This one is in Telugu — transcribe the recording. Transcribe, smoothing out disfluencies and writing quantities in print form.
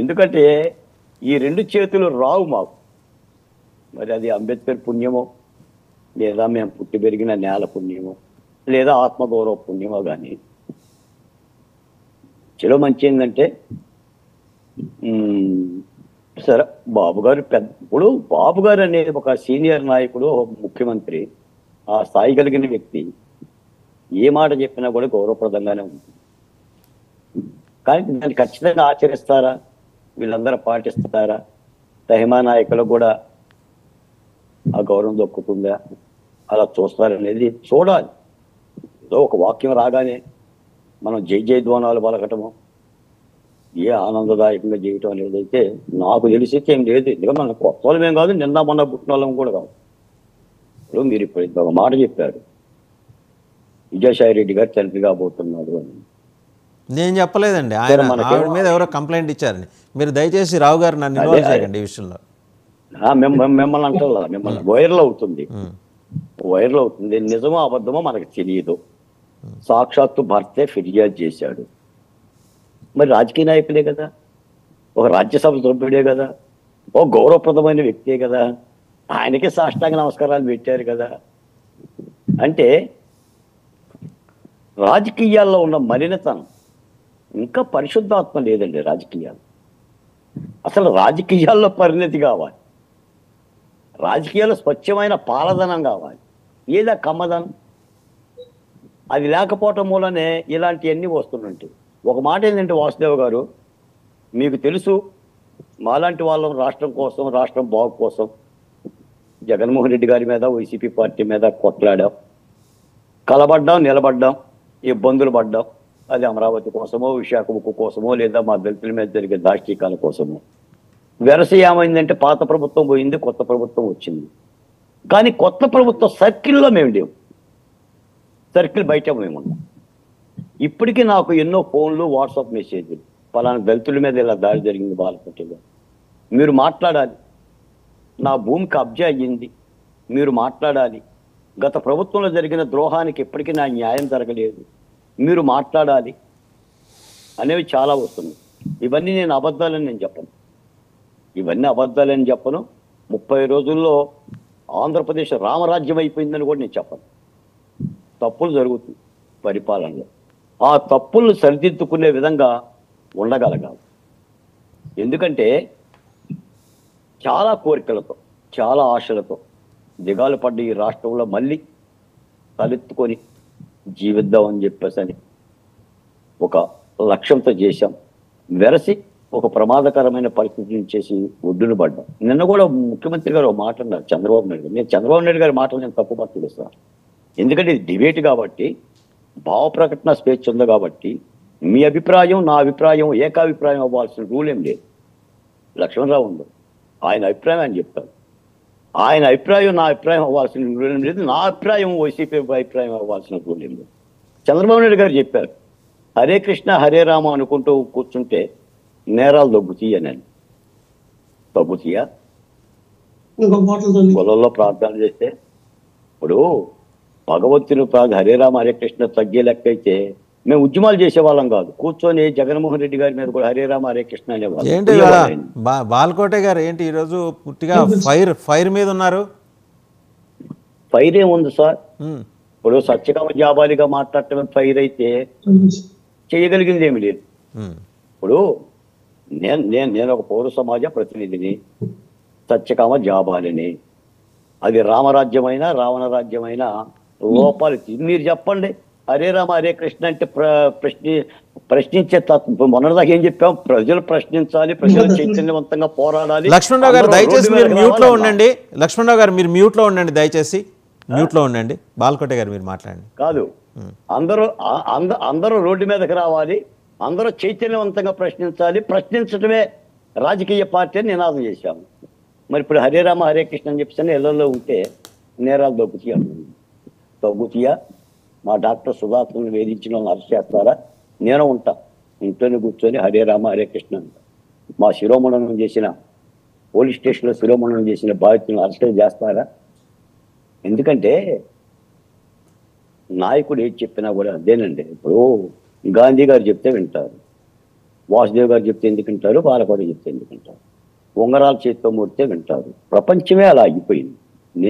ఎందుకంటే ఈ రెండు చేతులు రావు మాకు. మరి అది అంబేద్కర్ పుణ్యమో, లేదా మేము పుట్టి పెరిగిన నేల పుణ్యమో, లేదా ఆత్మగౌరవ పుణ్యమో. కానీ చలో మంచి ఏంటంటే సరే బాబు గారు ఇప్పుడు బాబు గారు అనేది ఒక సీనియర్ నాయకుడు, ఒక ముఖ్యమంత్రి, ఆ స్థాయి కలిగిన వ్యక్తి ఏ మాట చెప్పినా కూడా గౌరవప్రదంగానే ఉంటుంది. కానీ దాన్ని ఖచ్చితంగా ఆచరిస్తారా, వీళ్ళందరూ పాటిస్తారా, తహిమా నాయకులకు కూడా ఆ గౌరవం దొక్కుతుందా, అలా చూస్తారనేది చూడాలి. ఏదో ఒక వాక్యం రాగానే మనం జై జయధ్వానాలు పలకటము, ఏ ఆనందదాయకంగా చేయటం అనేది అయితే నాకు తెలిసితే ఏం లేదు. ఎందుకంటే మన కొత్త వాళ్ళమేం కాదు, నిన్న మొన్న పుట్టిన వాళ్ళం కూడా కాదు. ఇప్పుడు మీరు ఇప్పుడు ఒక మాట చెప్పారు, విజయసాయి రెడ్డి గారు తండ్రి కాబోతున్నాడు అని. నేను చెప్పలేదండి, ఆవిడ మీద ఎవరో కంప్లైంట్ ఇచ్చారని. మీరు దయచేసి రావు గారు నన్ను ఇన్వాల్వ్ చేయకండి ఈ విషయంలో. మిమ్మల్ని అంటారు, మిమ్మల్ని వైరల్ అవుతుంది, వైరల్ అవుతుంది. నిజమో అబద్ధమో మనకు తెలియదు. సాక్షాత్తు భర్తే ఫిర్యాదు చేశాడు. మరి రాజకీయ నాయకులే కదా, ఒక రాజ్యసభ సభ్యుడే కదా, ఒక గౌరవప్రదమైన వ్యక్తే కదా, ఆయనకే సాష్టాంగ నమస్కారాలు పెట్టారు కదా. అంటే రాజకీయాల్లో ఉన్న మలినతనం, ఇంకా పరిశుద్ధాత్మ లేదండి రాజకీయాలు. అసలు రాజకీయాల్లో పరిణతి కావాలి, రాజకీయాల్లో స్వచ్ఛమైన పాలదనం కావాలి, ఏదా కమ్మదనం. అది లేకపోవటం మూలనే ఇలాంటివన్నీ వస్తుంటాయి. ఒక మాట ఏంటంటే వాసుదేవ్ గారు, మీకు తెలుసు మాలాంటి వాళ్ళం రాష్ట్రం కోసం, రాష్ట్రం బాగు కోసం జగన్మోహన్ రెడ్డి గారి మీద, వైసీపీ పార్టీ మీద కొట్లాడాం, కలబడ్డాం, నిలబడ్డాం, ఇబ్బందులు పడ్డాం. అది అమరావతి కోసమో, విశాఖ ఉక్కు కోసమో, లేదా మా దళితుల మీద జరిగే దాష్టీకాల కోసమో. వెరస ఏమైందంటే పాత ప్రభుత్వం పోయింది, కొత్త ప్రభుత్వం వచ్చింది. కానీ కొత్త ప్రభుత్వం సర్కిల్లో మేము లేవు, సర్కిల్ బయట మేమున్నాం. ఇప్పటికీ నాకు ఎన్నో ఫోన్లు, వాట్సాప్ మెసేజ్లు, పలానా దళితుల మీద ఇలా దాడి జరిగింది బాలపట్టిలో, మీరు మాట్లాడాలి, నా భూమి కబ్జా అయ్యింది, మీరు మాట్లాడాలి, గత ప్రభుత్వంలో జరిగిన ద్రోహానికి ఎప్పటికీ నా న్యాయం జరగలేదు, మీరు మాట్లాడాలి అనేవి చాలా వస్తున్నాయి. ఇవన్నీ నేను అబద్ధాలని నేను చెప్పను, ఇవన్నీ అబద్ధాలని చెప్పను. 30 రోజుల్లో ఆంధ్రప్రదేశ్ రామరాజ్యం అయిపోయిందని కూడా నేను చెప్పను. తప్పులు జరుగుతుంది పరిపాలనలో, ఆ తప్పులను సరిదిద్దుకునే విధంగా ఉండగలగాలి. ఎందుకంటే చాలా కోరికలతో, చాలా ఆశలతో దిగాలు పడ్డ ఈ రాష్ట్రంలో మళ్ళీ తలెత్తుకొని జీవిద్దామని చెప్పేసి ఒక లక్ష్యంతో చేశాం. వెరసి ఒక ప్రమాదకరమైన పరిస్థితిని చేసి ఒడ్డును పడ్డాం. నిన్న కూడా ముఖ్యమంత్రి గారు ఒక మాట అన్నారు, చంద్రబాబు నాయుడు గారు. నేను చంద్రబాబు నాయుడు గారి మాటలు నేను తప్పు పట్టుకొస్తాను, ఎందుకంటే ఇది డిబేట్ కాబట్టి, భావ ప్రకటన స్వేచ్ఛ ఉంది కాబట్టి, మీ అభిప్రాయం నా అభిప్రాయం ఏకాభిప్రాయం అవ్వాల్సిన రూల్ ఏం లేదు. లక్ష్మణరావు ఉంది, ఆయన అభిప్రాయం ఆయన చెప్తారు, ఆయన అభిప్రాయం నా అభిప్రాయం అవ్వాల్సిన రూల్ ఏం లేదు, నా అభిప్రాయం వైసీపీ అభిప్రాయం అవ్వాల్సిన రూల్ ఏం లేదు. చంద్రబాబు నాయుడు గారు చెప్పారు, హరే కృష్ణ హరే రామ అనుకుంటూ కూర్చుంటే నేరాలు తగ్గుతాయని. తగ్గుతాయా? గొలలో ప్రార్థన చేస్తే ఇప్పుడు భగవంతుని హరే రామ హరే కృష్ణ తగ్గే లెక్క అయితే మేము ఉద్యమాలు చేసేవాళ్ళం కాదు, కూర్చొని జగన్మోహన్ రెడ్డి గారి మీద కూడా హరే రామ హరే కృష్ణ అనేవాళ్ళు. ఏంటి బాలకోటే గారు ఏంటి ఈరోజు పుట్టిగా ఫైర్ మీద ఉన్నారు? ఫైర్ ఏముంది సార్, ఇప్పుడు సత్యకామ జాబాలిగా మాట్లాడటమే ఫైర్ అయితే చేయగలిగింది ఏమి లేదు. ఇప్పుడు నేను ఒక పౌర సమాజ ప్రతినిధిని, సత్యకామ జాబాలిని. అది రామరాజ్యమైన రావణ రాజ్యమైన లోపాలు మీరు చెప్పండి. హరే రామ హరే కృష్ణ అంటే ప్రశ్నించే తత్వం. మొన్నటిదాకా ఏం చెప్పాం, ప్రజలు ప్రశ్నించాలి, ప్రజలు చైతన్యవంతంగా పోరాడాలి. లక్ష్మణరావు గారు దయచేసి మీరు మ్యూట్ లో ఉండండి. లక్ష్మణరావు గారు మీరు మ్యూట్ లో ఉండండి, దయచేసి మ్యూట్ లో ఉండండి. బాలకోటే గారు మీరు మాట్లాడండి. కాదు, అందరూ రోడ్డు మీదకి రావాలి, అందరూ చైతన్యవంతంగా ప్రశ్నించాలి, ప్రశ్నించడమే రాజకీయ పార్టీ అని నినాదం చేశాము. మరి ఇప్పుడు హరే రామ హరే కృష్ణ అని చెప్పేసి ఇళ్లలో ఉంటే నేరాలు తగ్గుతాయా? మా డాక్టర్ సుధాకర్ని వేధించిన వాళ్ళని అరెస్ట్ చేస్తారా? నేను ఉంటా ఇంట్లోనే కూర్చొని హరే రామ హరే కృష్ణ అంట. మా శిరోమణనం చేసిన పోలీస్ స్టేషన్లో శిరోమణనం చేసిన బాధితులను అరెస్ట్ చేస్తారా? ఎందుకంటే నాయకుడు ఏది చెప్పినా కూడా అదేనండి. ఇప్పుడు గాంధీ గారు చెప్తే వింటారు, వాసుదేవ్ గారు చెప్తే ఎందుకు వింటారు, బాలకోట చెప్తే ఎందుకు వింటారు, ఉంగరాల చేతితో ముడితే వింటారు. ప్రపంచమే అలా అయిపోయింది.